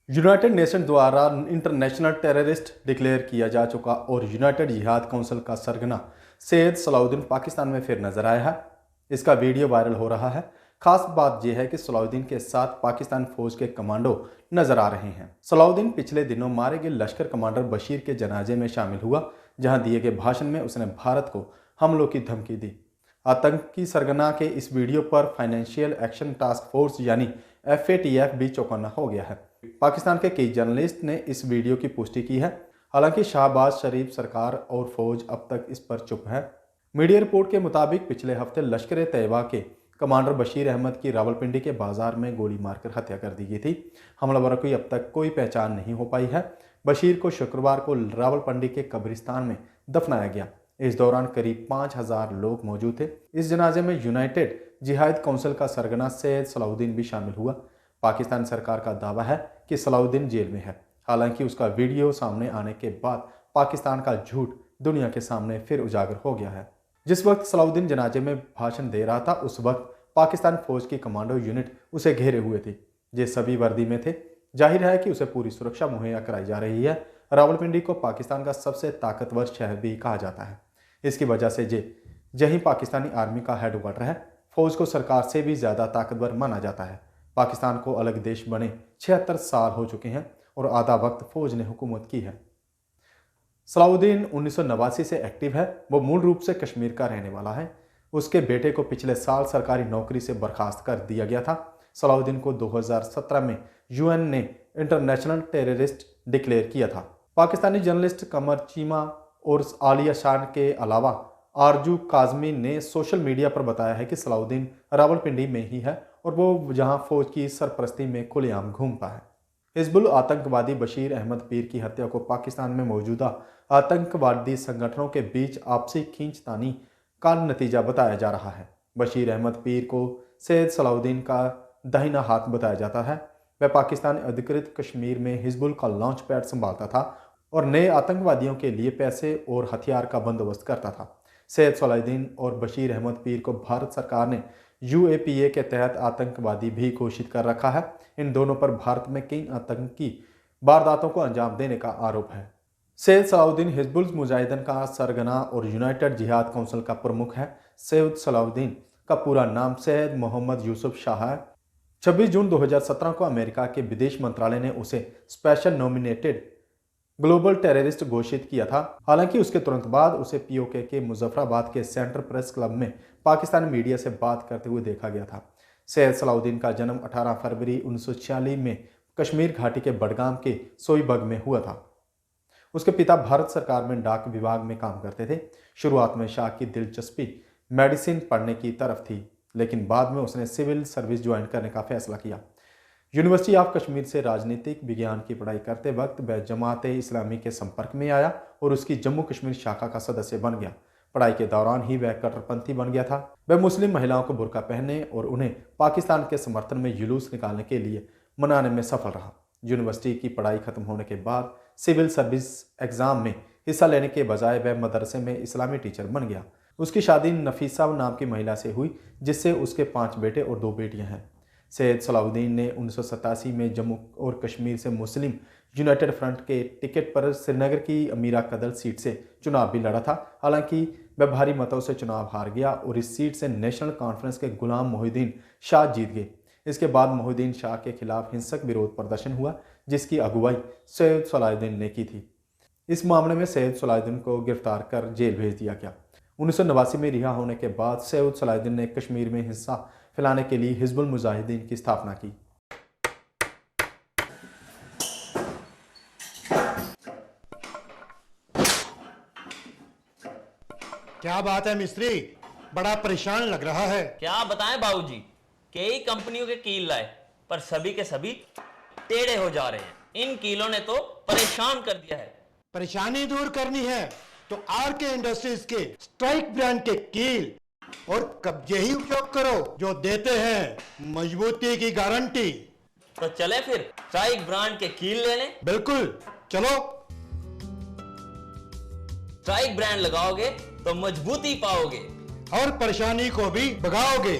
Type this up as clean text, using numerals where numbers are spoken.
United nation द्वारा international terrorist declare किया जा चुका और यूनाइटेड जिहाद काउंसिल का सरगना सैयद सलाउद्दीन पाकिस्तान में फिर नजर आया है। इसका वीडियो वायरल हो रहा है। खास बात यह है कि सलाउद्दीन के साथ पाकिस्तान फौज के कमांडो नजर आ रहे हैं। सलाउद्दीन पिछले दिनों मारे गए लश्कर कमांडर बशीर के जनाजे में शामिल हुआ, जहां दिए गए भाषण में उसने भारत को हमलों की धमकी दी। आतंकी सरगना के इस वीडियो पर फाइनेंशियल एक्शन टास्क फोर्स यानी FATF भी चौकन्ना हो गया है। पाकिस्तान के कई जर्नलिस्ट ने इस वीडियो की पुष्टि की है। हालांकि शहबाज शरीफ सरकार और फौज अब तक इस पर चुप है। मीडिया रिपोर्ट के मुताबिक पिछले हफ्ते लश्कर तैयबा के कमांडर बशीर अहमद की रावलपिंडी के बाजार में गोली मारकर हत्या कर दी गई थी। हमलावरों की अब तक कोई पहचान नहीं हो पाई है। बशीर को शुक्रवार को रावलपिंडी के कब्रिस्तान में दफनाया गया। इस दौरान करीब 5000 लोग मौजूद थे। इस जनाजे में यूनाइटेड जिहाद काउंसिल का सरगना सैयद सलाउद्दीन भी शामिल हुआ। पाकिस्तान सरकार का दावा है कि सलाउद्दीन जेल में है। हालांकि उसका वीडियो सामने आने के बाद पाकिस्तान का झूठ दुनिया के सामने फिर उजागर हो गया है। जिस वक्त सलाउद्दीन जनाजे में भाषण दे रहा था, उस वक्त पाकिस्तान फौज की कमांडो यूनिट उसे घेरे हुए थी। ये सभी वर्दी में थे। जाहिर है कि उसे पूरी सुरक्षा मुहैया कराई जा रही है। रावलपिंडी को पाकिस्तान का सबसे ताकतवर शहर भी कहा जाता है। इसकी वजह से यही पाकिस्तानी आर्मी का हेडक्वार्टर है। फौज को सरकार से भी ज़्यादा ताकतवर माना जाता है। पाकिस्तान को अलग देश बने 76 साल हो चुके हैं और आधा वक्त फौज ने हुकूमत की है। सलाउद्दीन 1989 से एक्टिव है। वो मूल रूप से कश्मीर का रहने वाला है। उसके बेटे को पिछले साल सरकारी नौकरी से बर्खास्त कर दिया गया था। सलाउद्दीन को 2017 में UN ने इंटरनेशनल टेररिस्ट डिक्लेयर किया था। पाकिस्तानी जर्नलिस्ट कमर चीमा और आलिया शान के अलावा आरजू काजमी ने सोशल मीडिया पर बताया है कि सलाउद्दीन रावलपिंडी में ही है और वो जहां फौज की सरपरस्ती में खुलेआम घूमता है। हिजबुल आतंकवादी बशीर अहमद पीर की हत्या को पाकिस्तान में मौजूदा आतंकवादी संगठनों के बीच आपसी खींचतानी का नतीजा बताया जा रहा है। बशीर अहमद पीर को सैयद सलाउद्दीन का दाहिना हाथ बताया जाता है। वह पाकिस्तान अधिकृत कश्मीर में हिजबुल का लॉन्च पैड संभालता था और नए आतंकवादियों के लिए पैसे और हथियार का बंदोबस्त करता था। सैयद सलाउद्दीन और बशीर अहमद पीर को भारत सरकार ने UAPA के तहत आतंकवादी भी घोषित कर रखा है। इन दोनों पर भारत में कई आतंकी वारदातों को अंजाम देने का आरोप है। सैयद सलाउद्दीन हिजबुल मुजाहिदीन का सरगना और यूनाइटेड जिहाद काउंसिल का प्रमुख है। सैयद सलाउद्दीन का पूरा नाम सैयद मोहम्मद यूसुफ शाह है। 26 जून 2017 को अमेरिका के विदेश मंत्रालय ने उसे स्पेशल नॉमिनेटेड ग्लोबल टेररिस्ट घोषित किया था। हालांकि उसके तुरंत बाद उसे POK के मुजफ्फराबाद के सेंट्रल प्रेस क्लब में पाकिस्तानी मीडिया से बात करते हुए देखा गया था। सैयद सलाउद्दीन का जन्म 18 फरवरी 1946 में कश्मीर घाटी के बडगाम के सोईबग में हुआ था। उसके पिता भारत सरकार में डाक विभाग में काम करते थे। शुरुआत में शाह की दिलचस्पी मेडिसिन पढ़ने की तरफ थी, लेकिन बाद में उसने सिविल सर्विस ज्वाइन करने का फैसला किया। यूनिवर्सिटी ऑफ कश्मीर से राजनीतिक विज्ञान की पढ़ाई करते वक्त वह जमात इस्लामी के संपर्क में आया और उसकी जम्मू कश्मीर शाखा का सदस्य बन गया। पढ़ाई के दौरान ही वह कट्टरपंथी बन गया था। वह मुस्लिम महिलाओं को बुर्का पहनने और उन्हें पाकिस्तान के समर्थन में जुलूस निकालने के लिए मनाने में सफल रहा। यूनिवर्सिटी की पढ़ाई खत्म होने के बाद सिविल सर्विस एग्जाम में हिस्सा लेने के बजाय वह मदरसे में इस्लामी टीचर बन गया। उसकी शादी नफीसा नाम की महिला से हुई, जिससे उसके 5 बेटे और 2 बेटियां हैं। सैयद सलाउद्दीन ने 1987 में जम्मू और कश्मीर से मुस्लिम यूनाइटेड फ्रंट के टिकट पर श्रीनगर की अमीरा कदल सीट से चुनाव भी लड़ा था। हालांकि वह भारी मतों से चुनाव हार गया और इस सीट से नेशनल कॉन्फ्रेंस के गुलाम मोहिउद्दीन शाह जीत गए। इसके बाद मोहिउद्दीन शाह के खिलाफ हिंसक विरोध प्रदर्शन हुआ, जिसकी अगुवाई सैयद सलाउद्दीन ने की थी। इस मामले में सैयद सलाउद्दीन को गिरफ्तार कर जेल भेज दिया गया। 1989 में रिहा होने के बाद सैयद सलाउद्दीन ने कश्मीर में हिंसा फैलाने के लिए हिजबुल मुजाहिदीन की स्थापना की। क्या बात है मिस्त्री, बड़ा परेशान लग रहा है। क्या बताएं बाबूजी, कई कंपनियों के कील लाए पर सभी के सभी टेढ़े हो जा रहे हैं। इन कीलों ने तो परेशान कर दिया है। परेशानी दूर करनी है तो RK इंडस्ट्रीज के स्ट्राइक ब्रांड के कील और कब्जे ही उपयोग करो, जो देते हैं मजबूती की गारंटी। तो चले फिर स्ट्राइक ब्रांड के कील लेने। बिल्कुल, चलो। स्ट्राइक ब्रांड लगाओगे तो मजबूती पाओगे और परेशानी को भी भगाओगे।